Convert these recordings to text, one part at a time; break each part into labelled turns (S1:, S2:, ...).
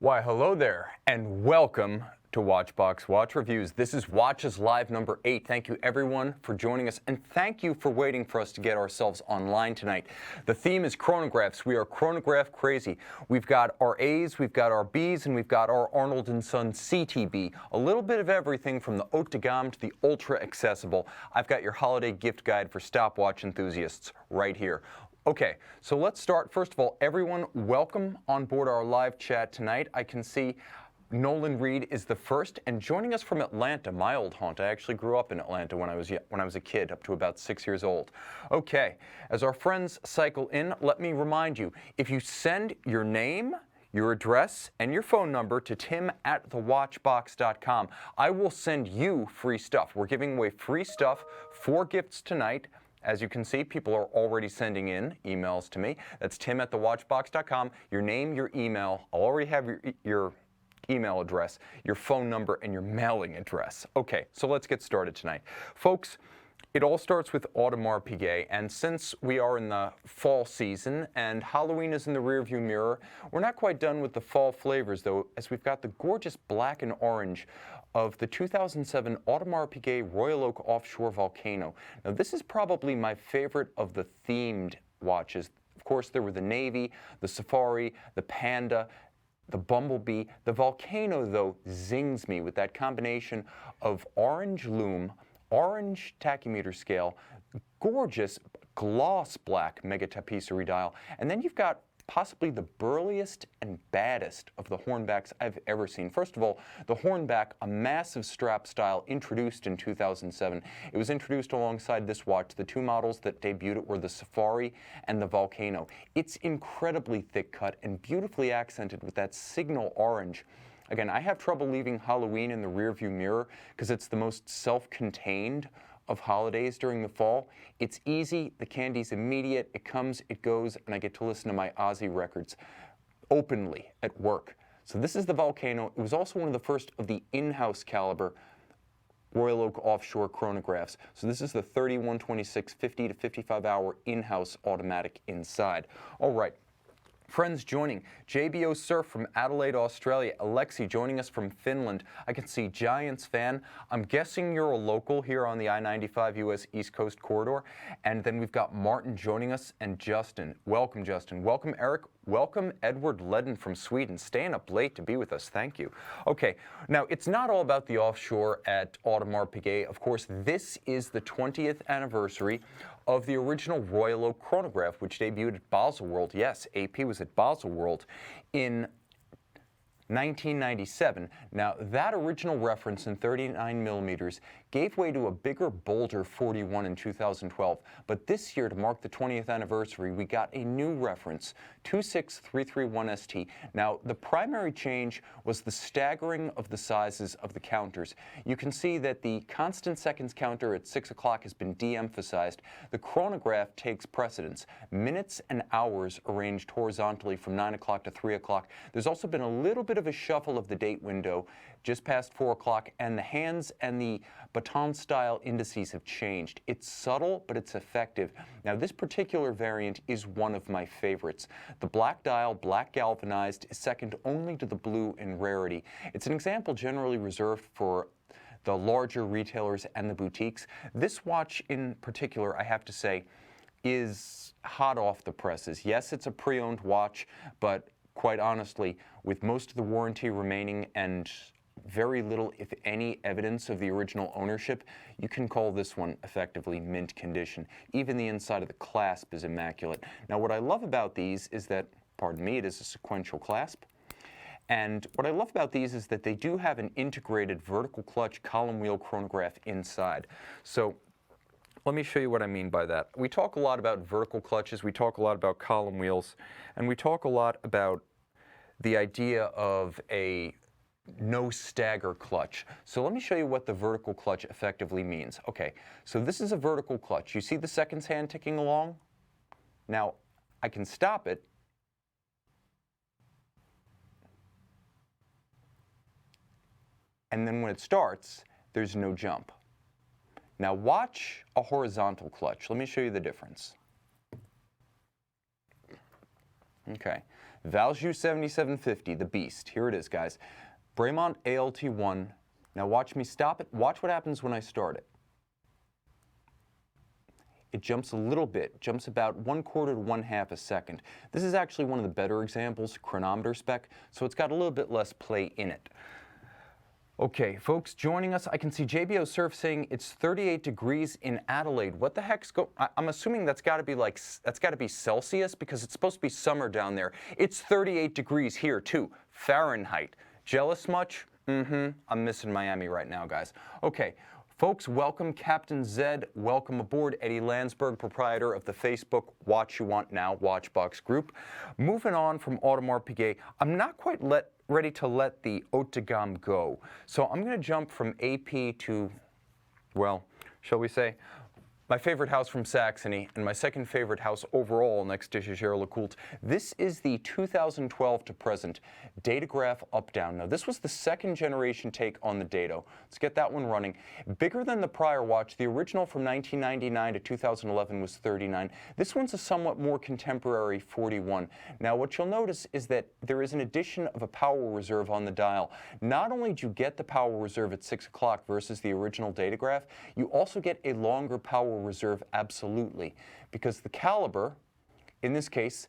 S1: Why, hello there, and welcome to Watchbox Watch Reviews. This is Watches Live number 8. Thank you, everyone, for joining us, and thank you for waiting for us to get ourselves online tonight. The theme is chronographs. We are chronograph crazy. We've got our A's, we've got our B's, and we've got our Arnold & Son CTB. A little bit of everything from the haute de gamme to the ultra accessible. I've got your holiday gift guide for stopwatch enthusiasts right here. Okay, so let's start. First of all, everyone, welcome on board our live chat tonight. I can see Nolan Reed is the first, and joining us from Atlanta, my old haunt. I actually grew up in Atlanta when I was a kid, up to about 6 years old. Okay, as our friends cycle in, let me remind you, if you send your name, your address, and your phone number to tim@thewatchbox.com, I will send you free stuff. We're giving away free stuff, 4 gifts tonight. As you can see, people are already sending in emails to me. That's tim@thewatchbox.com. Your name, your email. I'll already have your email address, your phone number, and your mailing address. Okay, so let's get started tonight. Folks, it all starts with Audemars Piguet, and since we are in the fall season and Halloween is in the rearview mirror, we're not quite done with the fall flavors, though, as we've got the gorgeous black and orange of the 2007 Audemars Piguet Royal Oak Offshore Volcano. Now, this is probably my favorite of the themed watches. Of course, there were the Navy, the Safari, the Panda, the Bumblebee. The Volcano, though, zings me with that combination of orange lume, orange tachymeter scale, gorgeous gloss black mega tapisserie dial, and then you've got possibly the burliest and baddest of the hornbacks I've ever seen. First of all, the hornback, a massive strap style introduced in 2007. It was introduced alongside this watch. The 2 models that debuted it were the Safari and the Volcano. It's incredibly thick cut and beautifully accented with that signal orange. Again, I have trouble leaving Halloween in the rearview mirror because it's the most self-contained of holidays during the fall. It's easy, the candy's immediate, it comes, it goes, and I get to listen to my Ozzy records openly at work. So this is the Volcano. It was also one of the first of the in-house caliber Royal Oak Offshore Chronographs. So this is the 3126 50 to 55 hour in-house automatic inside. All right. Friends joining, JBO Surf from Adelaide, Australia. Alexi joining us from Finland. I can see Giants fan. I'm guessing you're a local here on the I-95 U.S. East Coast corridor. And then we've got Martin joining us and Justin. Welcome, Justin. Welcome, Eric. Welcome, Edward Ledden from Sweden. Staying up late to be with us. Thank you. Okay, now it's not all about the offshore at Audemars Piguet. Of course, this is the 20th anniversary of the original Royal Oak Chronograph, which debuted at Baselworld. Yes, AP was at Baselworld in 1997. Now, that original reference in 39 millimeters gave way to a bigger, bolder 41 in 2012. But this year, to mark the 20th anniversary, we got a new reference, 26331ST. Now, the primary change was the staggering of the sizes of the counters. You can see that the constant seconds counter at 6 o'clock has been de-emphasized. The chronograph takes precedence. Minutes and hours arranged horizontally from 9 o'clock to 3 o'clock. There's also been a little bit of a shuffle of the date window just past 4 o'clock, and the hands and the baton-style indices have changed. It's subtle, but it's effective. Now, this particular variant is one of my favorites. The black dial, black galvanized, is second only to the blue in rarity. It's an example generally reserved for the larger retailers and the boutiques. This watch in particular, I have to say, is hot off the presses. Yes, it's a pre-owned watch, but quite honestly, with most of the warranty remaining and very little, if any, evidence of the original ownership, you can call this one effectively mint condition. Even the inside of the clasp is immaculate. Now, what I love about these is that, pardon me, it is a sequential clasp. And what I love about these is that they do have an integrated vertical clutch column wheel chronograph inside. So let me show you what I mean by that. We talk a lot about vertical clutches, we talk a lot about column wheels, and we talk a lot about the idea of a no stagger clutch. So let me show you what the vertical clutch effectively means. Okay, so this is a vertical clutch. You see the seconds hand ticking along? Now, I can stop it. And then when it starts, there's no jump. Now watch a horizontal clutch. Let me show you the difference. Okay, Valjoux 7750, the beast. Here it is, guys. Bremont ALT1. Now watch me stop it. Watch what happens when I start it. It jumps a little bit, jumps about 1/4 to 1/2 a second. This is actually one of the better examples, chronometer spec, so it's got a little bit less play in it. Okay, folks, joining us, I can see JBO Surf saying it's 38 degrees in Adelaide. What the heck's I'm assuming that's got to be that's got to be Celsius, because it's supposed to be summer down there. It's 38 degrees here too, Fahrenheit. Jealous much? I'm missing Miami right now, guys. Okay. Folks, welcome Captain Zed, welcome aboard Eddie Landsberg, proprietor of the Facebook Watch You Want Now Watchbox group. Moving on from Audemars Piguet, I'm not quite ready to let the haute de gamme go. So I'm going to jump from AP to, well, shall we say, my favorite house from Saxony, and my second favorite house overall next to Jaeger LeCoultre. This is the 2012 to present Datograph Up Down. Now this was the second generation take on the Dato. Let's get that one running. Bigger than the prior watch. The original from 1999 to 2011 was 39. This one's a somewhat more contemporary 41. Now what you'll notice is that there is an addition of a power reserve on the dial. Not only do you get the power reserve at 6 o'clock versus the original Datograph, you also get a longer power reserve, absolutely, because the caliber, in this case,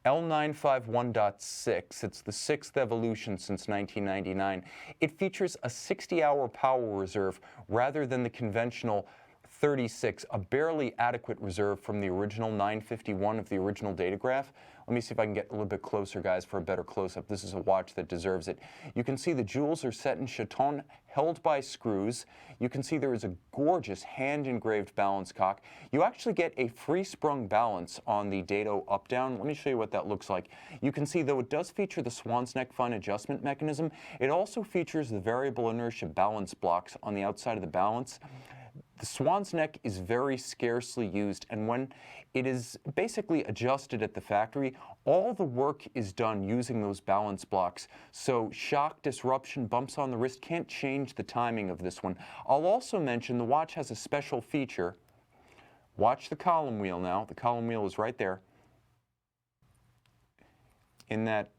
S1: L951.6, it's the 6th evolution since 1999. It features a 60-hour power reserve rather than the conventional 36, a barely adequate reserve from the original 951 of the original Datograph. Let me see if I can get a little bit closer, guys, for a better close-up. This is a watch that deserves it. You can see the jewels are set in chaton, held by screws. You can see there is a gorgeous hand-engraved balance cock. You actually get a free-sprung balance on the Dato up-down. Let me show you what that looks like. You can see, though it does feature the swan's neck fine adjustment mechanism, it also features the variable inertia balance blocks on the outside of the balance. The swan's neck is very scarcely used, and when it is basically adjusted at the factory, all the work is done using those balance blocks. So shock, disruption, bumps on the wrist can't change the timing of this one. I'll also mention the watch has a special feature. Watch the column wheel now. The column wheel is right there. In that,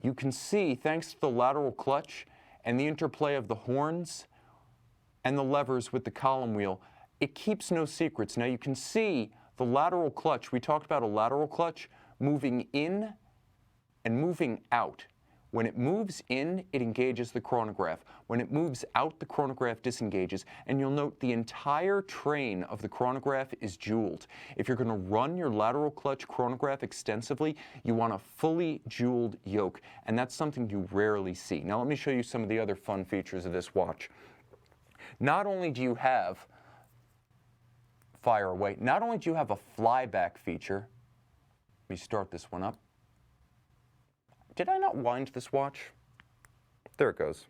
S1: you can see, thanks to the lateral clutch and the interplay of the horns and the levers with the column wheel, it keeps no secrets. Now you can see the lateral clutch. We talked about a lateral clutch moving in and moving out. When it moves in, it engages the chronograph. When it moves out, the chronograph disengages. And you'll note the entire train of the chronograph is jeweled. If you're going to run your lateral clutch chronograph extensively, you want a fully jeweled yoke. And that's something you rarely see. Now let me show you some of the other fun features of this watch. Not only do you have, fire away, not only do you have a flyback feature, let me start this one up. Did I not wind this watch? There it goes.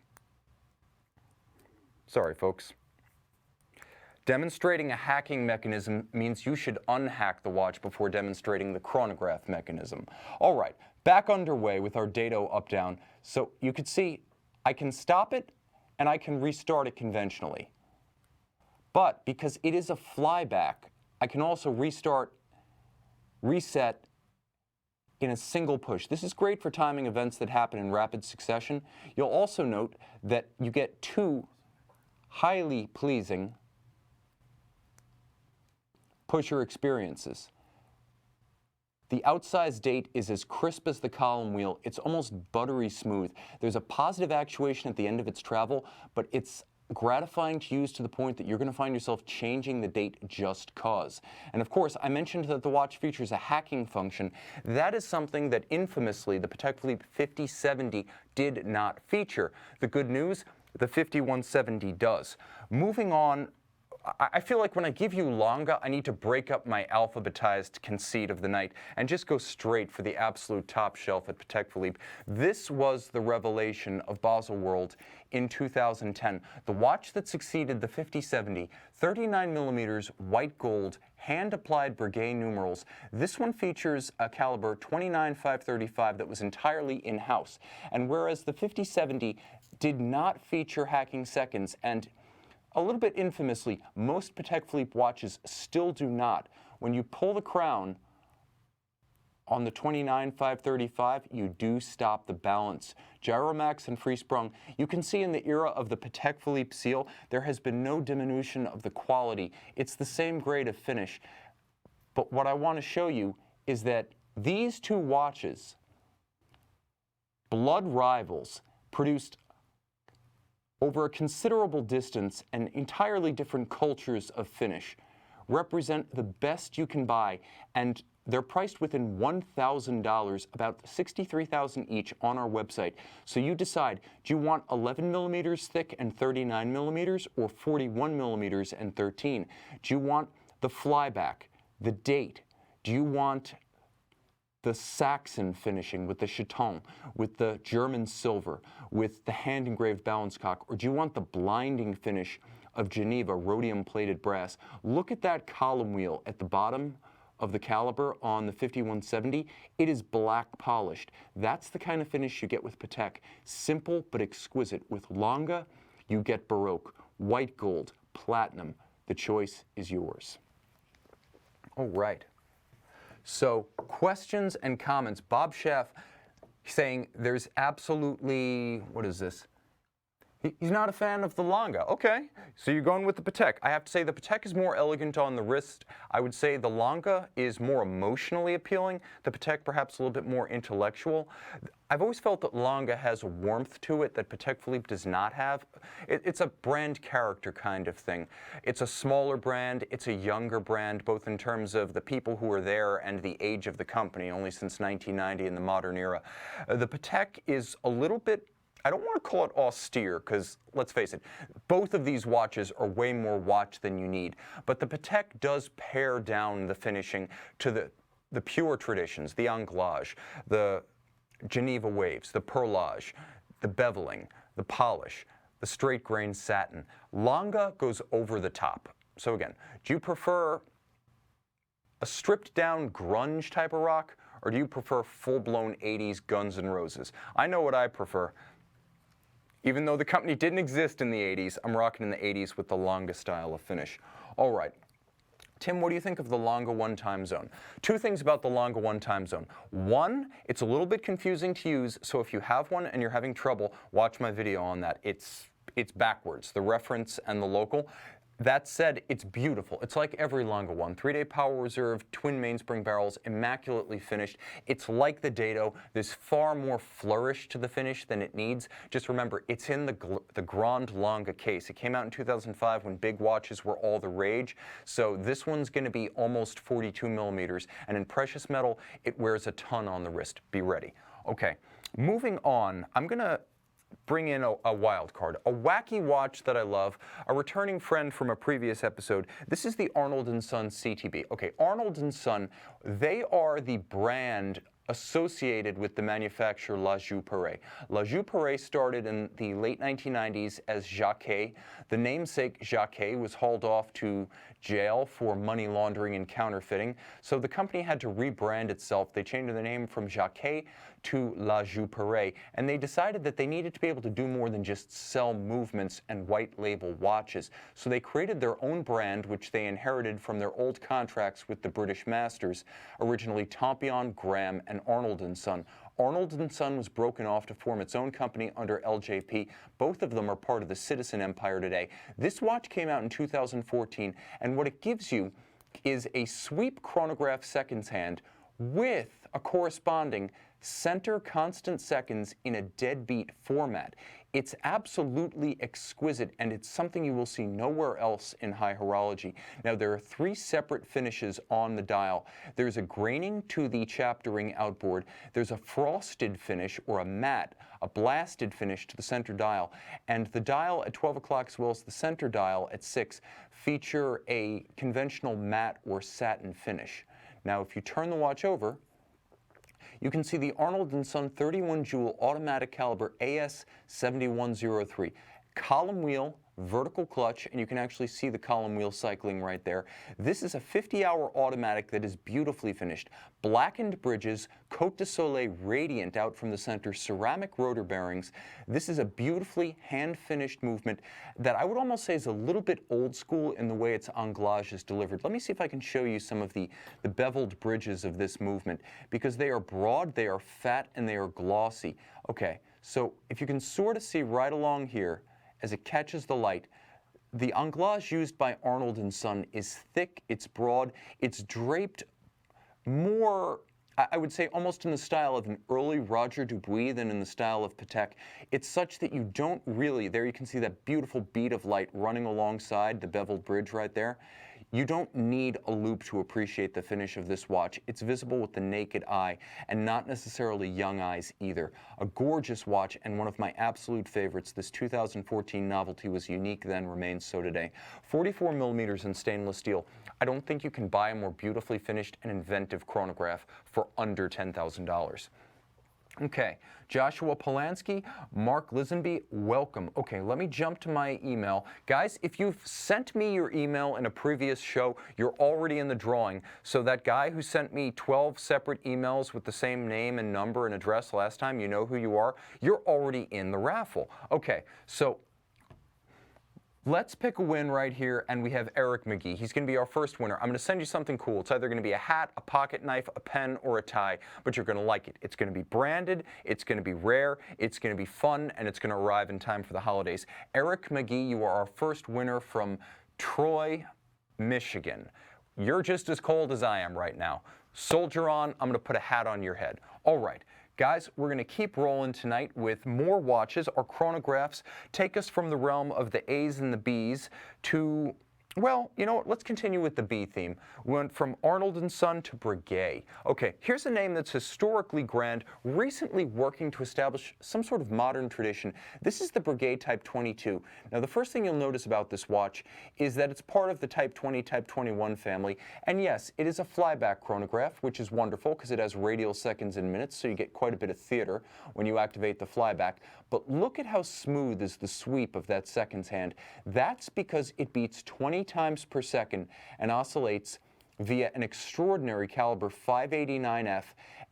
S1: Sorry, folks. Demonstrating a hacking mechanism means you should unhack the watch before demonstrating the chronograph mechanism. All right, back underway with our Dato up-down. So you could see I can stop it and I can restart it conventionally. But because it is a flyback, I can also restart, reset, in a single push. This is great for timing events that happen in rapid succession. You'll also note that you get two highly pleasing pusher experiences. The outsized date is as crisp as the column wheel. It's almost buttery smooth. There's a positive actuation at the end of its travel, but it's gratifying to use to the point that you're going to find yourself changing the date just cause. And of course, I mentioned that the watch features a hacking function. That is something that infamously the Patek Philippe 5070 did not feature. The good news, the 5170 does. Moving on, I feel like when I give you Lange, I need to break up my alphabetized conceit of the night and just go straight for the absolute top shelf at Patek Philippe. This was the revelation of Baselworld in 2010. The watch that succeeded the 5070, 39 millimeters, white gold, hand-applied Breguet numerals. This one features a caliber 29535 that was entirely in-house. And whereas the 5070 did not feature hacking seconds, and a little bit infamously, most Patek Philippe watches still do not. When you pull the crown On the 29-535, you do stop the balance. Gyromax and free sprung. You can see in the era of the Patek Philippe seal, there has been no diminution of the quality. It's the same grade of finish. But what I want to show you is that these two watches, blood rivals, produced over a considerable distance and entirely different cultures of finish, represent the best you can buy, and they're priced within $1,000, about $63,000 each on our website. So you decide, do you want 11 millimeters thick and 39 millimeters or 41 millimeters and 13? Do you want the flyback, the date? Do you want the Saxon finishing with the chaton, with the German silver, with the hand-engraved balance cock, or do you want the blinding finish of Geneva rhodium-plated brass? Look at that column wheel at the bottom of the caliber on the 5170. It is black polished. That's the kind of finish you get with Patek. Simple but exquisite. With Lange, you get Baroque, white gold, platinum. The choice is yours. All right. So questions and comments. Bob Schaff saying there's absolutely, what is this? He's not a fan of the Lange. Okay, so you're going with the Patek. I have to say the Patek is more elegant on the wrist. I would say the Lange is more emotionally appealing. The Patek perhaps a little bit more intellectual. I've always felt that Lange has a warmth to it that Patek Philippe does not have. It's a brand character kind of thing. It's a smaller brand, it's a younger brand, both in terms of the people who are there and the age of the company, only since 1990 in the modern era. The Patek is a little bit, I don't want to call it austere, because let's face it, both of these watches are way more watch than you need. But the Patek does pare down the finishing to the pure traditions, the anglage, the Geneva waves, the perlage, the beveling, the polish, the straight grain satin. Lange goes over the top. So again, do you prefer a stripped down grunge type of rock, or do you prefer full-blown 80s Guns N' Roses? I know what I prefer. Even though the company didn't exist in the 80s, I'm rocking in the 80s with the Lange style of finish. All right. Tim, what do you think of the Lange 1 time zone? Two things about the Lange 1 time zone. One, it's a little bit confusing to use, so if you have one and you're having trouble, watch my video on that. It's backwards, the reference and the local. That said, it's beautiful. It's like every Lange 1. 3-day power reserve, twin mainspring barrels, immaculately finished. It's like the Dato. There's far more flourish to the finish than it needs. Just remember, it's in the Grand Lange case. It came out in 2005 when big watches were all the rage. So this one's going to be almost 42 millimeters. And in precious metal, it wears a ton on the wrist. Be ready. Okay, moving on. I'm going to bring in a wild card, a wacky watch that I love, a returning friend from a previous episode. This is the Arnold & Son CTB. Okay, Arnold & Son, they are the brand associated with the manufacturer La Joux-Perret. La Joux-Perret started in the late 1990s as Jacquet. The namesake Jacquet was hauled off to jail for money laundering and counterfeiting, so the company had to rebrand itself. They changed the name from Jacquet to La Joux-Perret, and they decided that they needed to be able to do more than just sell movements and white label watches. So they created their own brand, which they inherited from their old contracts with the British masters, originally Tompion, Graham, and Arnold & Son. Arnold & Son was broken off to form its own company under LJP. Both of them are part of the Citizen Empire today. This watch came out in 2014, and what it gives you is a sweep chronograph seconds hand with a corresponding center constant seconds in a deadbeat format. It's absolutely exquisite, and it's something you will see nowhere else in high horology. Now, there are 3 separate finishes on the dial. There's a graining to the chapter ring outboard. There's a frosted finish, or a matte, a blasted finish to the center dial. And the dial at 12 o'clock, as well as the center dial at 6, feature a conventional matte or satin finish. Now, if you turn the watch over, you can see the Arnold & Son 31 jewel automatic caliber AS 7103. Column wheel, vertical clutch, and you can actually see the column wheel cycling right there. This is a 50-hour automatic that is beautifully finished. Blackened bridges, Côte de Soleil radiant out from the center, ceramic rotor bearings. This is a beautifully hand-finished movement that I would almost say is a little bit old school in the way its anglage is delivered. Let me see if I can show you some of the beveled bridges of this movement, because they are broad, they are fat, and they are glossy. Okay, so if you can sort of see right along here, as it catches the light, the anglage used by Arnold & Son is thick, it's broad, it's draped more, I would say, almost in the style of an early Roger Dubuis than in the style of Patek. It's such that you don't really, there you can see that beautiful bead of light running alongside the beveled bridge right there. You don't need a loupe to appreciate the finish of this watch. It's visible with the naked eye, and not necessarily young eyes either. A gorgeous watch, and one of my absolute favorites. This 2014 novelty was unique then, remains so today. 44 millimeters in stainless steel. I don't think you can buy a more beautifully finished and inventive chronograph for under $10,000. Okay, Joshua Polanski, Mark Lisenby, welcome. Okay, let me jump to my email. Guys, if you've sent me your email in a previous show, you're already in the drawing. So that guy who sent me 12 separate emails with the same name and number and address last time, you know who you are, you're already in the raffle. Okay, so let's pick a win right here, and we have Eric McGee. He's going to be our first winner. I'm going to send you something cool. It's either going to be a hat, a pocket knife, a pen, or a tie, but you're going to like it. It's going to be branded, it's going to be rare, it's going to be fun, and it's going to arrive in time for the holidays. Eric McGee, you are our first winner from Troy, Michigan. You're just as cold as I am right now. Soldier on, I'm going to put a hat on your head. All right. Guys, we're going to keep rolling tonight with more watches. Our chronographs take us from the realm of the A's and the B's to, well, you know what, let's continue with the B theme. We went from Arnold & Son to Breguet. Okay, here's a name that's historically grand, recently working to establish some sort of modern tradition. This is the Brigade Type 22. Now, the first thing you'll notice about this watch is that it's part of the Type 20, Type 21 family. And yes, it is a flyback chronograph, which is wonderful because it has radial seconds and minutes, so you get quite a bit of theater when you activate the flyback. But look at how smooth is the sweep of that seconds hand. That's because it beats 20 times per second and oscillates via an extraordinary caliber 589F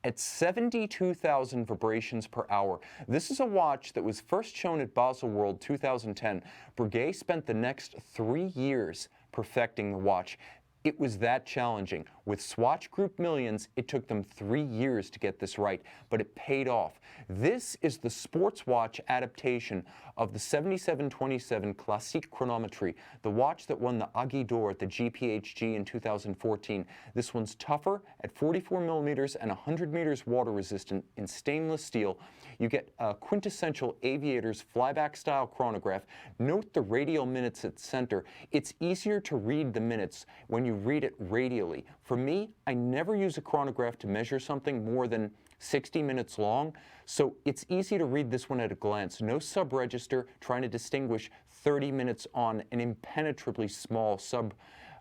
S1: at 72,000 vibrations per hour. This is a watch that was first shown at Basel World 2010. Breguet spent the next 3 years perfecting the watch. It was that challenging. With Swatch Group millions, it took them 3 years to get this right, but it paid off. This is the sports watch adaptation of the 7727 Classique Chronometrie, the watch that won the Aiguille d'Or at the GPHG in 2014. This one's tougher at 44 millimeters and 100 meters water resistant in stainless steel. You get a quintessential aviator's flyback style chronograph. Note the radial minutes at center. It's easier to read the minutes when you read it radially. For me, I never use a chronograph to measure something more than 60 minutes long, so it's easy to read this one at a glance. No sub-register trying to distinguish 30 minutes on an impenetrably small sub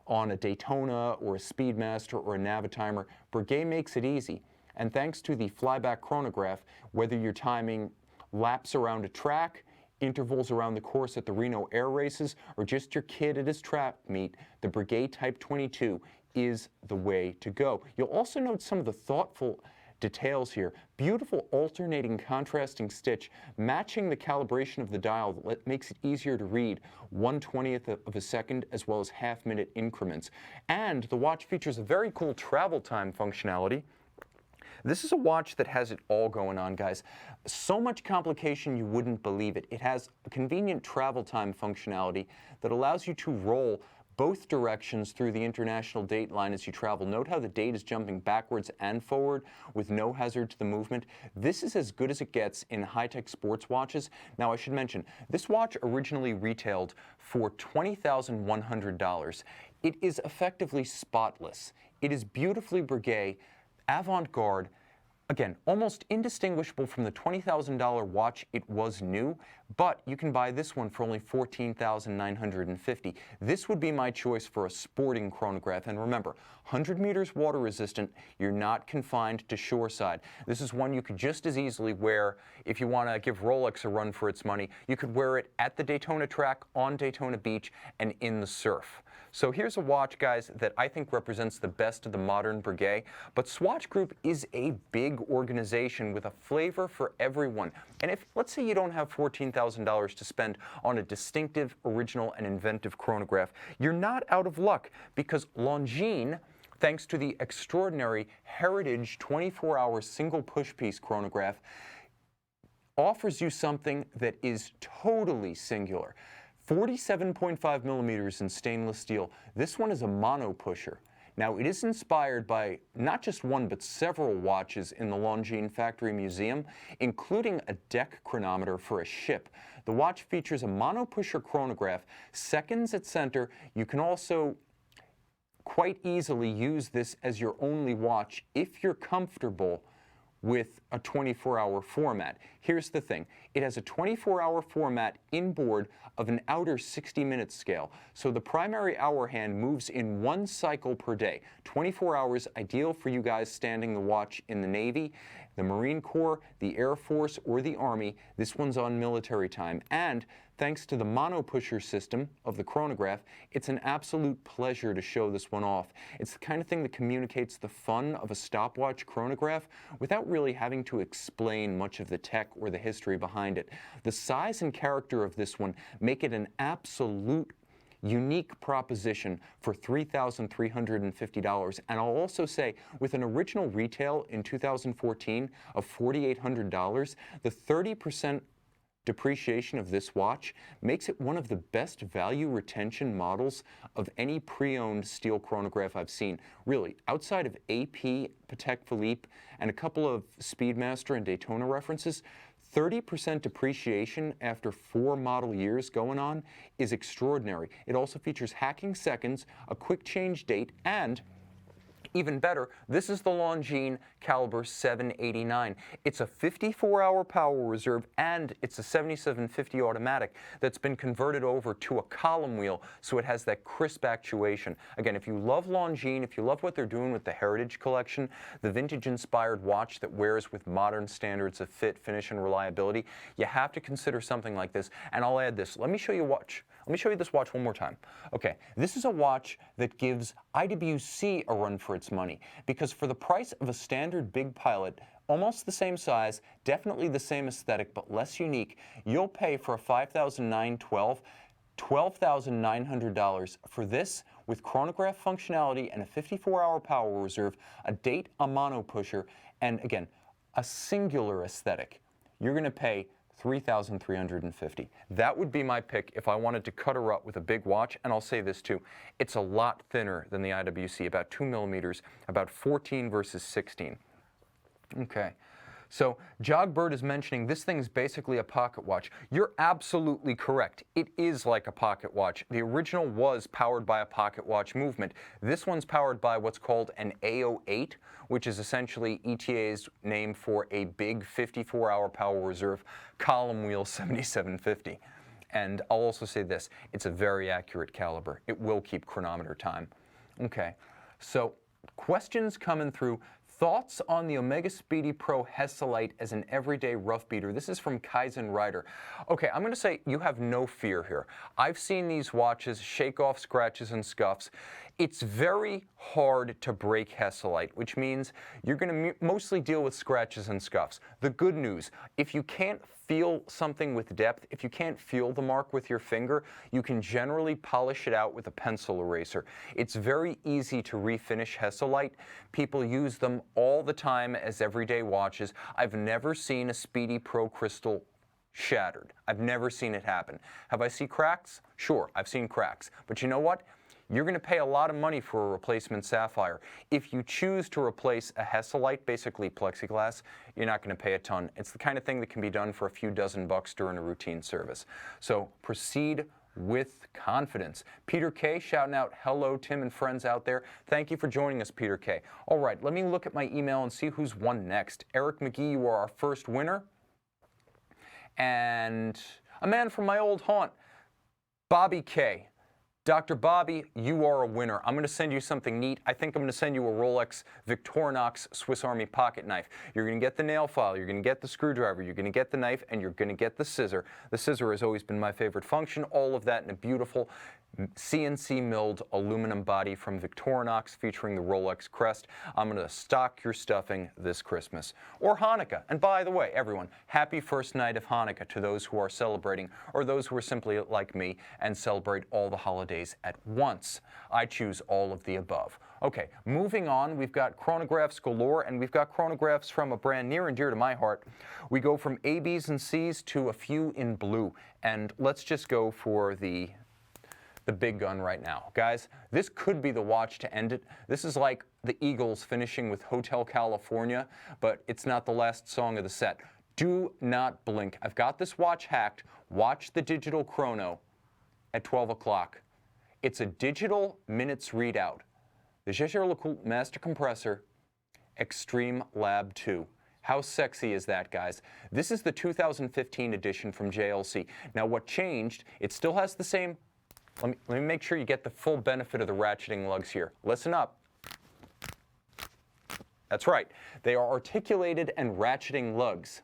S1: on a Daytona or a Speedmaster or a Navitimer. Breguet makes it easy. And thanks to the flyback chronograph, whether you're timing laps around a track, intervals around the course at the Reno Air Races, or just your kid at his track meet, the Brigade Type 22 is the way to go. You'll also note some of the thoughtful details here. Beautiful alternating contrasting stitch matching the calibration of the dial that makes it easier to read 1/20th of a second as well as half-minute increments. And the watch features a very cool travel time functionality. This is a watch that has it all going on, guys. So much complication you wouldn't believe it. It has a convenient travel time functionality that allows you to roll both directions through the international date line as you travel. Note how the date is jumping backwards and forward with no hazard to the movement. This is as good as it gets in high-tech sports watches. Now, I should mention, this watch originally retailed for $20,100. It is effectively spotless. It is beautifully Breguet, avant-garde, Again, almost indistinguishable from the $20,000 watch it was new, but you can buy this one for only $14,950. This would be my choice for a sporting chronograph. And remember, 100 meters water resistant, you're not confined to shoreside. This is one you could just as easily wear if you want to give Rolex a run for its money. You could wear it at the Daytona track, on Daytona Beach, and in the surf. So here's a watch, guys, that I think represents the best of the modern Breguet. But Swatch Group is a big organization with a flavor for everyone. And if, let's say you don't have $14,000 to spend on a distinctive, original, and inventive chronograph, you're not out of luck, because Longines, thanks to the extraordinary Heritage 24-hour single push piece chronograph, offers you something that is totally singular. 47.5 millimeters in stainless steel. This one is a mono pusher. Now, it is inspired by not just one, but several watches in the Longines Factory Museum, including a deck chronometer for a ship. The watch features a mono pusher chronograph, seconds at center. You can also quite easily use this as your only watch if you're comfortable with a 24-hour format. Here's the thing. It has a 24-hour format inboard of an outer 60-minute scale. So the primary hour hand moves in one cycle per day. 24 hours, ideal for you guys standing the watch in the Navy, the Marine Corps, the Air Force, or the Army. This one's on military time. And thanks to the mono pusher system of the chronograph, it's an absolute pleasure to show this one off. It's the kind of thing that communicates the fun of a stopwatch chronograph without really having to explain much of the tech or the history behind it. The size and character of this one make it an absolute unique proposition for $3,350. And I'll also say, with an original retail in 2014 of $4,800, the 30% depreciation of this watch makes it one of the best value retention models of any pre-owned steel chronograph I've seen. Really, outside of AP, Patek Philippe, and a couple of Speedmaster and Daytona references, 30% depreciation after 4 model years going on is extraordinary. It also features hacking seconds, a quick change date, and even better, this is the Longines Caliber 789. It's a 54-hour power reserve, and it's a 7750 automatic that's been converted over to a column wheel, so it has that crisp actuation. Again, if you love Longines, if you love what they're doing with the Heritage collection, the vintage-inspired watch that wears with modern standards of fit, finish, and reliability, you have to consider something like this. And I'll add this. Let me show you a watch. Let me show you this watch one more time. Okay, this is a watch that gives IWC a run for its money, because for the price of a standard Big Pilot, almost the same size, definitely the same aesthetic, but less unique, you'll pay for a $12,900 for this with chronograph functionality and a 54-hour power reserve, a date, a mono pusher, and again, a singular aesthetic. You're going to pay $3,350. That would be my pick if I wanted to cut her up with a big watch. And I'll say this too, it's a lot thinner than the IWC, about 2 millimeters, about 14 versus 16. Okay. So Jogbird is mentioning this thing's basically a pocket watch. You're absolutely correct. It is like a pocket watch. The original was powered by a pocket watch movement. This one's powered by what's called an A08, which is essentially ETA's name for a big 54-hour power reserve column wheel 7750. And I'll also say this, it's a very accurate caliber. It will keep chronometer time. Okay, so questions coming through. Thoughts on the Omega Speedy Pro Hesalite as an everyday rough beater? This is from Kaizen Rider. Okay, I'm going to say you have no fear here. I've seen these watches shake off scratches and scuffs. It's very hard to break Hesalite, which means you're going to mostly deal with scratches and scuffs. The good news, if you can't feel something with depth, if you can't feel the mark with your finger, you can generally polish it out with a pencil eraser. It's very easy to refinish Hesalite. People use them all the time as everyday watches. I've never seen a Speedy Pro crystal shattered. I've never seen it happen. Have I seen cracks? Sure, I've seen cracks. But you know what? You're going to pay a lot of money for a replacement sapphire. If you choose to replace a Hesalite, basically plexiglass, you're not going to pay a ton. It's the kind of thing that can be done for a few dozen bucks during a routine service. So proceed with confidence. Peter K. shouting out, hello, Tim and friends out there. Thank you for joining us, Peter K. All right, let me look at my email and see who's won next. Eric McGee, you are our first winner. And a man from my old haunt, Bobby K. Dr. Bobby, you are a winner. I'm going to send you something neat. I think I'm going to send you a Rolex Victorinox Swiss Army pocket knife. You're going to get the nail file, you're going to get the screwdriver, you're going to get the knife, and you're going to get the scissor. The scissor has always been my favorite function. All of that in a beautiful CNC milled aluminum body from Victorinox featuring the Rolex crest. I'm going to stock your stuffing this Christmas. Or Hanukkah. And by the way, everyone, happy first night of Hanukkah to those who are celebrating or those who are simply like me and celebrate all the holidays at once. I choose all of the above. Okay, moving on, we've got chronographs galore, and we've got chronographs from a brand near and dear to my heart. We go from A, B's, and C's to a few in blue. And let's just go for the big gun right now. Guys, this could be the watch to end it. This is like the Eagles finishing with Hotel California, but it's not the last song of the set. Do not blink. I've got this watch hacked. Watch the digital chrono at 12 o'clock. It's a digital minutes readout. The Jaeger LeCoultre Master Compressor Extreme Lab 2. How sexy is that, guys? This is the 2015 edition from JLC. Now, what changed, it still has the same. Let me make sure you get the full benefit of the ratcheting lugs here. Listen up. That's right. They are articulated and ratcheting lugs.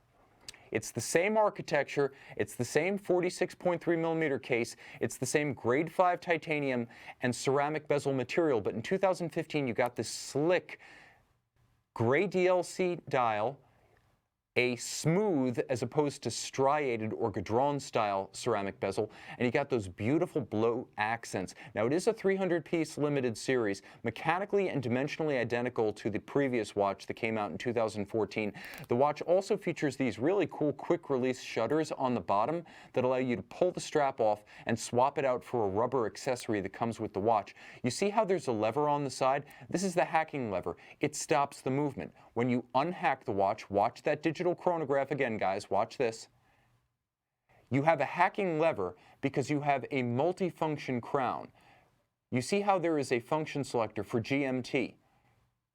S1: It's the same architecture. It's the same 46.3 millimeter case. It's the same grade 5 titanium and ceramic bezel material. But in 2015, you got this slick gray DLC dial, a smooth as opposed to striated or Gadron style ceramic bezel, and you got those beautiful blow accents. Now it is a 300-piece limited series, mechanically and dimensionally identical to the previous watch that came out in 2014. The watch also features these really cool quick release shutters on the bottom that allow you to pull the strap off and swap it out for a rubber accessory that comes with the watch. You see how there's a lever on the side? This is the hacking lever. It stops the movement. When you unhack the watch, watch that digital chronograph again, guys, watch this. You have a hacking lever because you have a multifunction crown. You see how there is a function selector for GMT,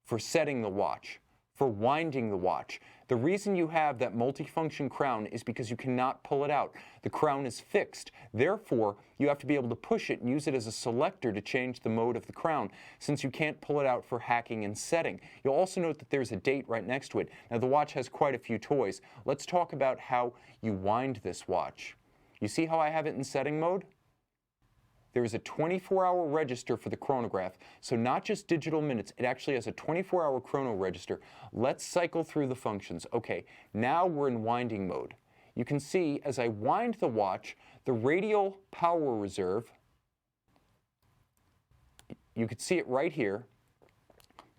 S1: for setting the watch, for winding the watch. The reason you have that multifunction crown is because you cannot pull it out. The crown is fixed. Therefore, you have to be able to push it and use it as a selector to change the mode of the crown, since you can't pull it out for hacking and setting. You'll also note that there's a date right next to it. Now, the watch has quite a few toys. Let's talk about how you wind this watch. You see how I have it in setting mode? There is a 24-hour register for the chronograph, so not just digital minutes, it actually has a 24-hour chrono register. Let's cycle through the functions. Okay, now we're in winding mode. You can see as I wind the watch, the radial power reserve, you can see it right here.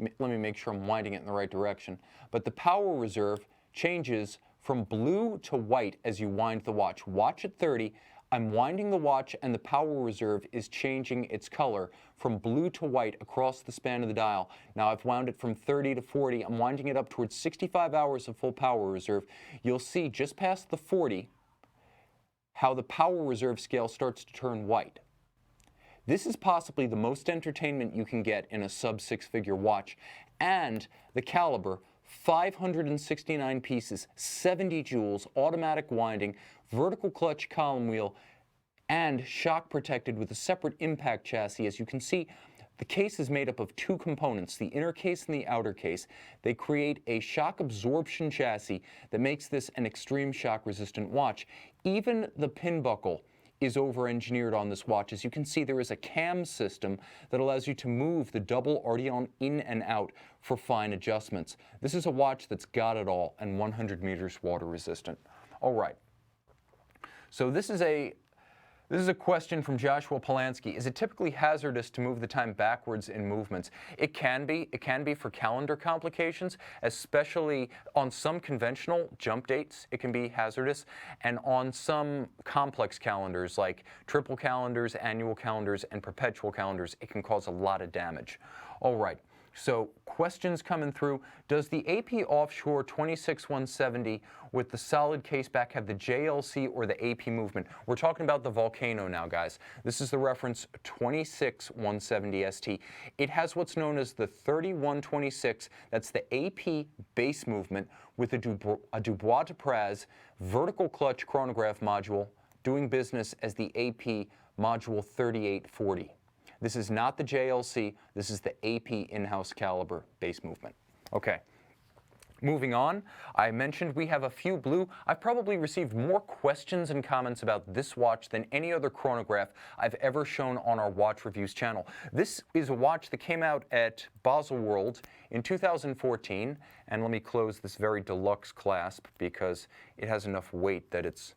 S1: Let me make sure I'm winding it in the right direction. But the power reserve changes from blue to white as you wind the watch. Watch at 30. I'm winding the watch and the power reserve is changing its color from blue to white across the span of the dial. Now I've wound it from 30 to 40. I'm winding it up towards 65 hours of full power reserve. You'll see just past the 40 how the power reserve scale starts to turn white. This is possibly the most entertainment you can get in a sub-6-figure watch. And the caliber, 569 pieces, 70 jewels, automatic winding, vertical clutch column wheel, and shock protected with a separate impact chassis. As you can see, the case is made up of two components, the inner case and the outer case. They create a shock absorption chassis that makes this an extreme shock resistant watch. Even the pin buckle is over-engineered on this watch. As you can see, there is a cam system that allows you to move the double ardion in and out for fine adjustments. This is a watch that's got it all and 100 meters water resistant. All right. So this is a question from Joshua Polanski. Is it typically hazardous to move the time backwards in movements? It can be. It can be for calendar complications, especially on some conventional jump dates. It can be hazardous. And on some complex calendars like triple calendars, annual calendars, and perpetual calendars, it can cause a lot of damage. All right. So questions coming through. Does the AP Offshore 26170 with the solid caseback have the JLC or the AP movement? We're talking about the Volcano now, guys. This is the reference 26170 ST. It has what's known as the 3126. That's the AP base movement with a Dubois de Praz vertical clutch chronograph module doing business as the AP module 3840. This is not the JLC, this is the AP in-house caliber base movement. Okay, moving on, I mentioned we have a few blue. I've probably received more questions and comments about this watch than any other chronograph I've ever shown on our Watch Reviews channel. This is a watch that came out at Basel World in 2014, and let me close this very deluxe clasp because it has enough weight that it's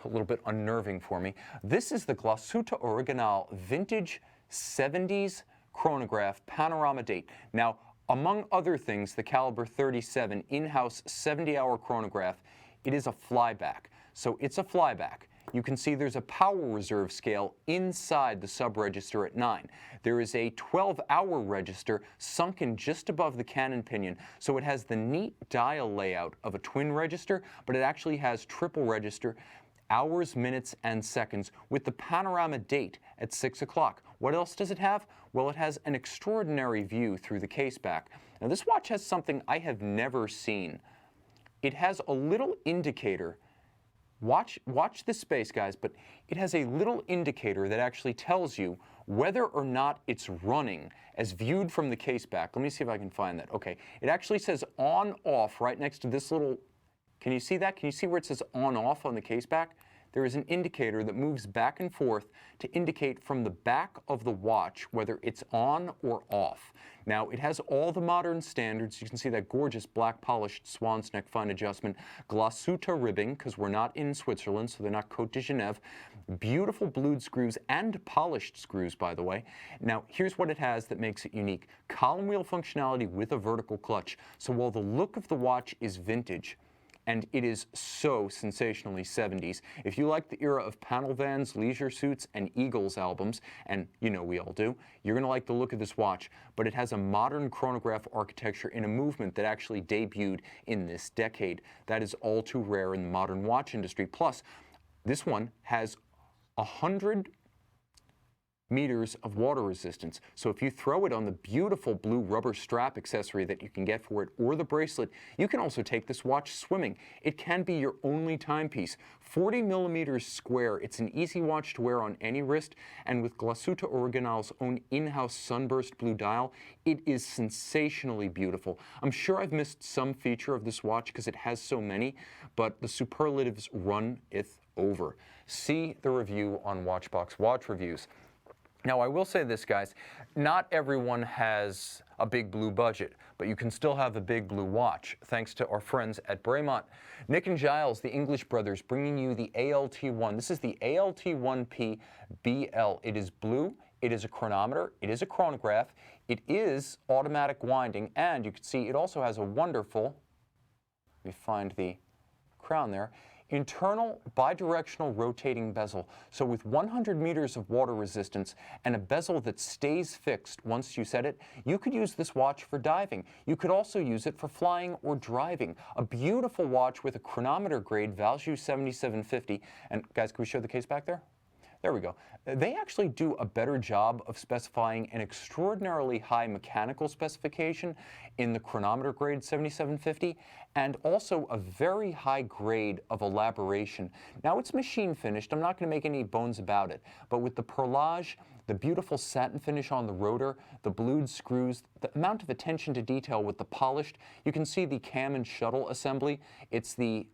S1: a little bit unnerving for me. This is the Glashutte Original Vintage 70s chronograph Panorama date. Now, among other things, the caliber 37 in-house 70-hour chronograph, it is a flyback. So it's a flyback. You can see there's a power reserve scale inside the sub-register at 9. There is a 12-hour register sunken just above the cannon pinion, so it has the neat dial layout of a twin register, but it actually has triple register, hours, minutes, and seconds, with the panorama date at 6 o'clock. What else does it have? Well, it has an extraordinary view through the caseback. Now, this watch has something I have never seen. It has a little indicator. Watch this space, guys, but it has a little indicator that actually tells you whether or not it's running as viewed from the caseback. Let me see if I can find that. Okay, it actually says on, off right next to this little. Can you see that? Can you see where it says on, off on the caseback? There is an indicator that moves back and forth to indicate from the back of the watch whether it's on or off. Now, it has all the modern standards. You can see that gorgeous black polished swan's neck fine adjustment, Glashutte ribbing, because we're not in Switzerland, so they're not Côte de Genève. Beautiful blued screws and polished screws, by the way. Now, here's what it has that makes it unique. Column wheel functionality with a vertical clutch. So while the look of the watch is vintage, and it is so sensationally 70s. If you like the era of panel vans, leisure suits, and Eagles albums, and you know we all do, you're gonna like the look of this watch, but it has a modern chronograph architecture in a movement that actually debuted in this decade. That is all too rare in the modern watch industry. Plus, this one has 100 meters of water resistance. So if you throw it on the beautiful blue rubber strap accessory that you can get for it, or the bracelet, you can also take this watch swimming. It can be your only timepiece. 40 millimeters square. It's an easy watch to wear on any wrist, and with Glashutte Original's own in-house sunburst blue dial, it is sensationally beautiful. I'm sure I've missed some feature of this watch because it has so many, but the superlatives runneth over. See the review on Watchbox Watch Reviews. Now, I will say this, guys, not everyone has a big blue budget, but you can still have a big blue watch, thanks to our friends at Breguet. Nick and Giles, the English brothers, bringing you the ALT1. This is the ALT1P BL. It is blue, it is a chronometer, it is a chronograph, it is automatic winding, and you can see it also has a wonderful, let me find the crown there, internal bidirectional rotating bezel. So with 100 meters of water resistance and a bezel that stays fixed once you set it, you could use this watch for diving. You could also use it for flying or driving. A beautiful watch with a chronometer grade Valjoux 7750. And guys, can we show the case back there? There we go. They actually do a better job of specifying an extraordinarily high mechanical specification in the chronometer grade 7750, and also a very high grade of elaboration. Now, it's machine finished. I'm not going to make any bones about it, but with the perlage, the beautiful satin finish on the rotor, the blued screws, the amount of attention to detail with the polished, you can see the cam and shuttle assembly. It's the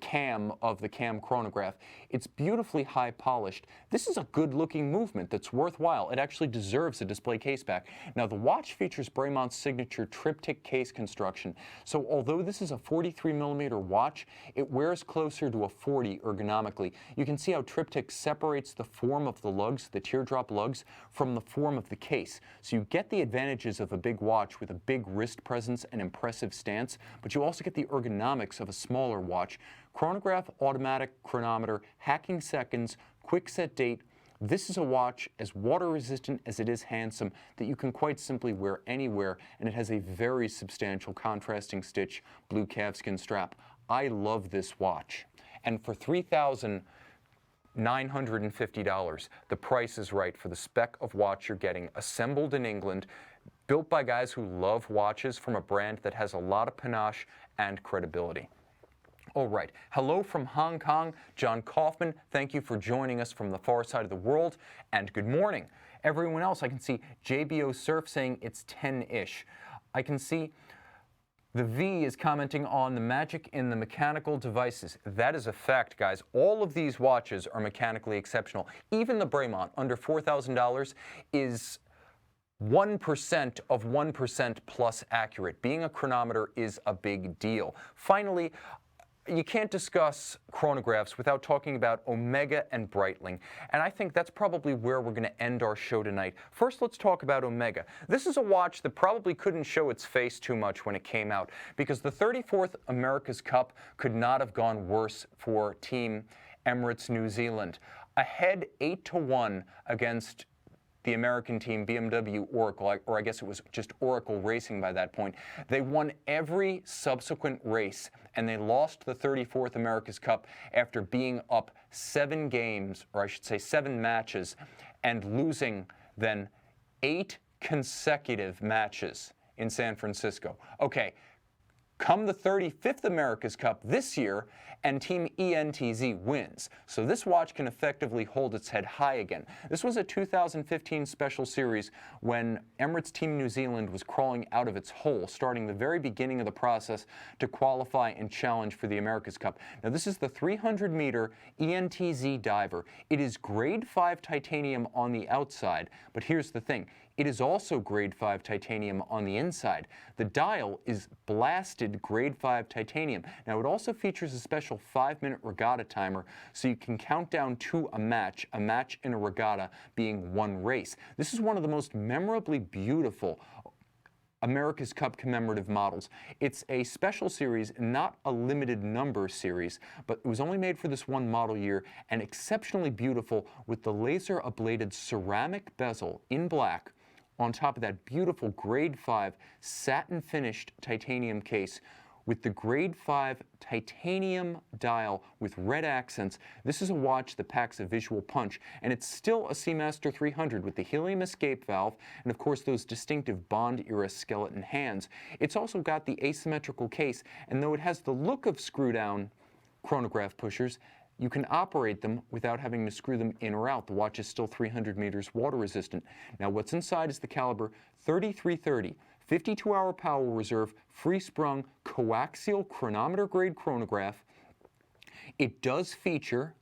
S1: cam of the cam chronograph. It's beautifully high polished. This is a good looking movement that's worthwhile. It actually deserves a display case back. Now, the watch features Breguet's signature triptych case construction. So although this is a 43 millimeter watch, it wears closer to a 40 ergonomically. You can see how triptych separates the form of the lugs, the teardrop lugs, from the form of the case. So you get the advantages of a big watch with a big wrist presence and impressive stance, but you also get the ergonomics of a smaller watch. Chronograph, automatic chronometer, hacking seconds, quick set date. This is a watch as water resistant as it is handsome that you can quite simply wear anywhere, and it has a very substantial contrasting stitch blue calfskin strap. I love this watch. And for $3,950, the price is right for the spec of watch you're getting, assembled in England, built by guys who love watches from a brand that has a lot of panache and credibility. All right, hello from Hong Kong, John Kaufman. Thank you for joining us from the far side of the world, and good morning. Everyone else, I can see JBO Surf saying it's 10-ish. I can see the V is commenting on the magic in the mechanical devices. That is a fact, guys. All of these watches are mechanically exceptional. Even the Bremont, under $4,000, is 1% of 1% plus accurate. Being a chronometer is a big deal. Finally, you can't discuss chronographs without talking about Omega and Breitling, and I think that's probably where we're going to end our show tonight. First, let's talk about Omega. This is a watch that probably couldn't show its face too much when it came out, because the 34th America's Cup could not have gone worse for Team Emirates New Zealand. Ahead 8-1 against the American team, BMW Oracle, or I guess it was just Oracle Racing by that point. They won every subsequent race, and they lost the 34th America's Cup after being up 7 games, or I should say 7 matches, and losing then 8 consecutive matches in San Francisco. Okay, come the 35th America's Cup this year, and Team ENTZ wins. So this watch can effectively hold its head high again. This was a 2015 special series when Emirates Team New Zealand was crawling out of its hole, starting the very beginning of the process to qualify and challenge for the America's Cup. Now this is the 300-meter ENTZ diver. It is grade 5 titanium on the outside, but here's the thing. It is also grade 5 titanium on the inside. The dial is blasted grade 5 titanium. Now it also features a special 5-minute regatta timer, so you can count down to a match in a regatta being 1 race. This is one of the most memorably beautiful America's Cup commemorative models. It's a special series, not a limited number series, but it was only made for this one model year, and exceptionally beautiful with the laser ablated ceramic bezel in black on top of that beautiful grade 5 satin finished titanium case with the grade 5 titanium dial with red accents. This is a watch that packs a visual punch, and it's still a Seamaster 300 with the helium escape valve and of course those distinctive Bond era skeleton hands. It's also got the asymmetrical case, and though it has the look of screw down chronograph pushers, you can operate them without having to screw them in or out. The watch is still 300 meters water resistant. Now what's inside is the caliber 3330, 52-hour power reserve, free-sprung, coaxial chronometer grade chronograph. It does feature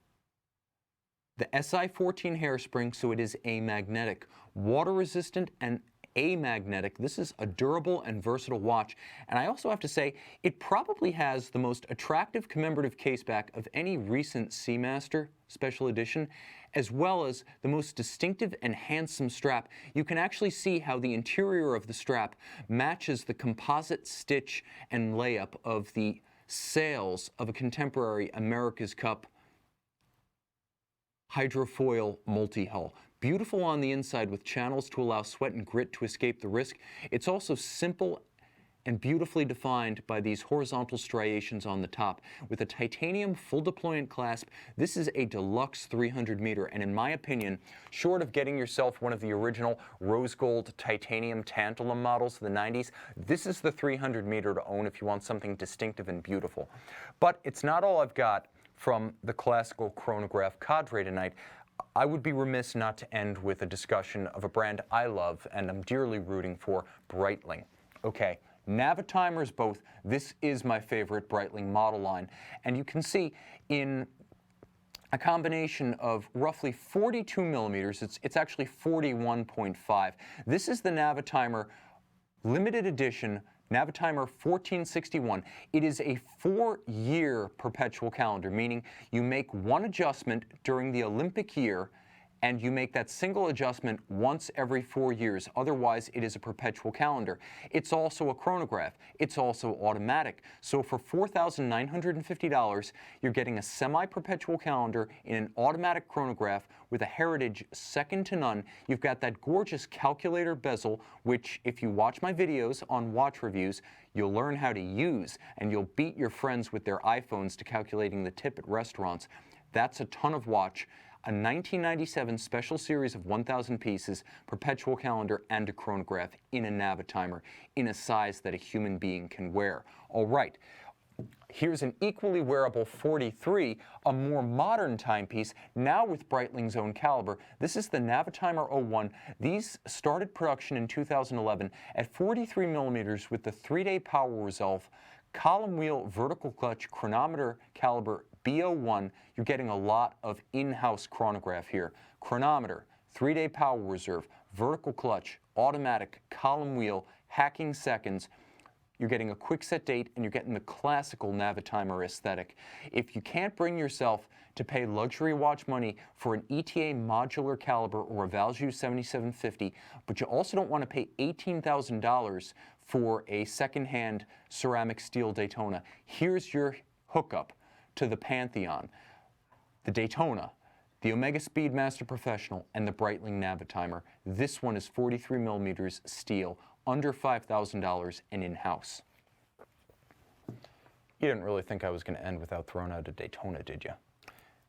S1: the SI14 hairspring, so it is amagnetic, water resistant and amagnetic. This is a durable and versatile watch, and I also have to say it probably has the most attractive commemorative caseback of any recent Seamaster special edition, as well as the most distinctive and handsome strap. You can actually see how the interior of the strap matches the composite stitch and layup of the sails of a contemporary America's Cup hydrofoil multi-hull. Beautiful on the inside with channels to allow sweat and grit to escape the risk. It's also simple and beautifully defined by these horizontal striations on the top. With a titanium full deployment clasp, this is a deluxe 300 meter, and in my opinion, short of getting yourself one of the original rose gold titanium tantalum models of the 90s, this is the 300 meter to own if you want something distinctive and beautiful. But it's not all I've got from the classical chronograph cadre tonight. I would be remiss not to end with a discussion of a brand I love and I'm dearly rooting for, Breitling. Okay, Navitimers both. This is my favorite Breitling model line, and you can see in a combination of roughly 42 millimeters, it's actually 41.5. This is the Navitimer limited edition Navitimer 1461. It is a 4-year perpetual calendar, meaning you make one adjustment during the Olympic year and you make that single adjustment once every 4 years. Otherwise, it is a perpetual calendar. It's also a chronograph. It's also automatic. So for $4,950, you're getting a semi-perpetual calendar in an automatic chronograph with a Heritage second to none. You've got that gorgeous calculator bezel, which if you watch my videos on watch reviews, you'll learn how to use, and you'll beat your friends with their iPhones to calculating the tip at restaurants. That's a ton of watch. A 1997 special series of 1,000 pieces, perpetual calendar, and a chronograph in a Navitimer in a size that a human being can wear. All right, here's an equally wearable 43, a more modern timepiece, now with Breitling's own caliber. This is the Navitimer 01. These started production in 2011 at 43 millimeters with the 3-day power resolve, column wheel vertical clutch chronometer caliber B01. You're getting a lot of in-house chronograph here. Chronometer, 3-day power reserve, vertical clutch, automatic, column wheel, hacking seconds. You're getting a quick set date, and you're getting the classical Navitimer aesthetic. If you can't bring yourself to pay luxury watch money for an ETA modular caliber or a Valjoux 7750, but you also don't want to pay $18,000 for a second-hand ceramic steel Daytona, here's your hookup to the Pantheon, the Daytona, the Omega Speedmaster Professional, and the Breitling Navitimer. This one is 43 millimeters steel, under $5,000 and in-house. You didn't really think I was going to end without throwing out a Daytona, did you?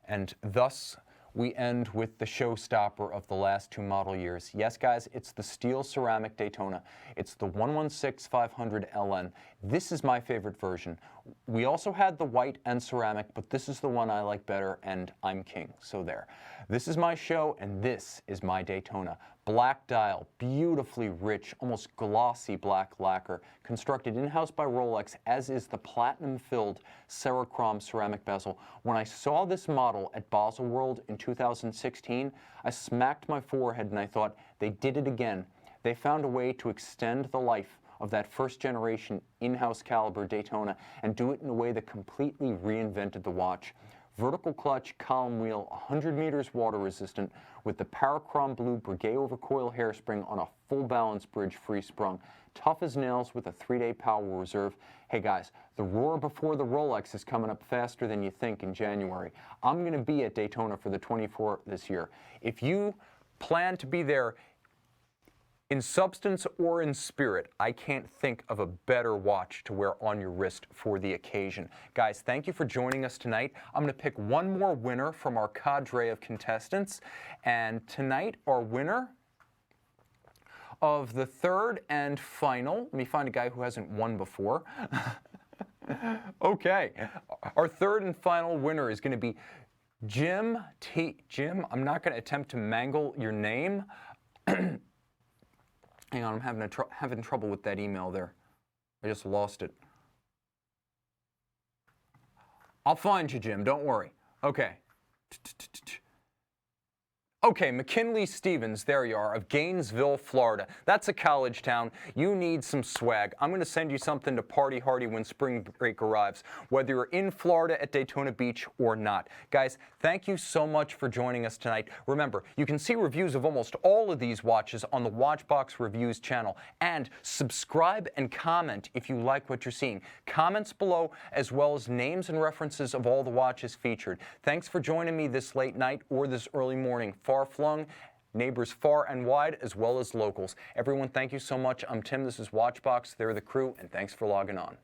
S1: And thus, we end with the showstopper of the last 2 model years. Yes, guys, it's the steel ceramic Daytona. It's the 116-500 LN. This is my favorite version. We also had the white and ceramic, but this is the one I like better, and I'm king, so there. This is my show, and this is my Daytona. Black dial, beautifully rich, almost glossy black lacquer, constructed in-house by Rolex, as is the platinum-filled Cerachrom ceramic bezel. When I saw this model at Basel World in 2016, I smacked my forehead and I thought, they did it again. They found a way to extend the life of that first-generation in-house caliber Daytona and do it in a way that completely reinvented the watch. Vertical clutch, column wheel, 100 meters water resistant, with the Parachrom Blue Breguet over coil hairspring on a full balance bridge free sprung. Tough as nails with a 3-day power reserve. Hey guys, the roar before the Rolex is coming up faster than you think in January. I'm going to be at Daytona for the 24 this year. If you plan to be there in substance or in spirit, I can't think of a better watch to wear on your wrist for the occasion. Guys, thank you for joining us tonight. I'm going to pick one more winner from our cadre of contestants. And tonight, our winner of the third and final, let me find a guy who hasn't won before. Okay, our third and final winner is going to be Jim, I'm not going to attempt to mangle your name. Hang on, I'm having trouble with that email there. I just lost it. I'll find you, Jim. Don't worry. Okay. Okay, McKinley Stevens, there you are, of Gainesville, Florida. That's a college town. You need some swag. I'm going to send you something to party hardy when spring break arrives, whether you're in Florida at Daytona Beach or not. Guys, thank you so much for joining us tonight. Remember, you can see reviews of almost all of these watches on the Watchbox Reviews channel. And subscribe and comment if you like what you're seeing. Comments below, as well as names and references of all the watches featured. Thanks for joining me this late night or this early morning. Far-flung, neighbors far and wide, as well as locals. Everyone, thank you so much. I'm Tim. This is Watchbox. They're the crew, and thanks for logging on.